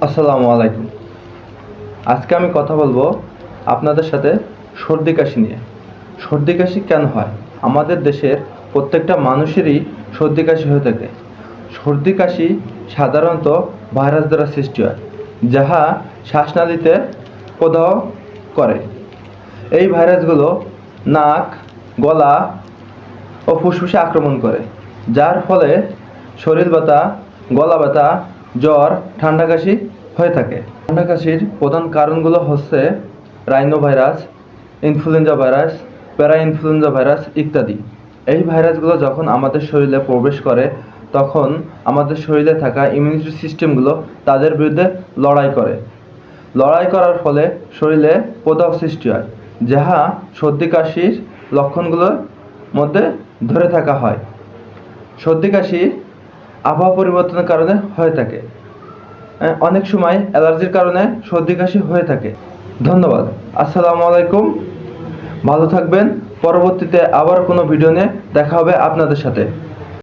আসসালামু আলাইকুম। আজকে আমি কথা বলবো আপনাদের সাথে সর্দি কাশি নিয়ে। সর্দি কাশি কেন হয়? আমাদের দেশের প্রত্যেকটা মানুষেরই সর্দি কাশি হয়ে থাকে। সর্দি কাশি সাধারণত ভাইরাস দ্বারা সৃষ্টি হয়, যাহা শ্বাসনালীতে প্রদাহ করে। এই ভাইরাসগুলো নাক, গলা ও ফুসফুসে আক্রমণ করে, যার ফলে শরীর ব্যথা, গলা ব্যথা, জ্বর, ঠান্ডা কাশি হয়ে থাকে। ঠান্ডা কাশির প্রধান কারণগুলো হচ্ছে রাইনো ভাইরাস, ইনফ্লুয়েঞ্জা ভাইরাস, প্যারা ইনফ্লুয়েঞ্জা ভাইরাস ইত্যাদি। এই ভাইরাসগুলো যখন আমাদের শরীরে প্রবেশ করে, তখন আমাদের শরীরে থাকা ইমিউনিটি সিস্টেমগুলো তাদের বিরুদ্ধে লড়াই করে। লড়াই করার ফলে শরীরে প্রদাহ সৃষ্টি হয়, যাহা সর্দি কাশির লক্ষণগুলোর মধ্যে ধরে থাকা হয়। সর্দি কাশি আবহাওয়া পরিবর্তনের কারণে হয়ে থাকে। অনেক সময় অ্যালার্জির কারণে সর্দি কাশি হয়ে থাকে। ধন্যবাদ। আসসালামু আলাইকুম। ভালো থাকবেন। পরবর্তীতে আবার কোনো ভিডিও নিয়ে দেখা হবে আপনাদের সাথে।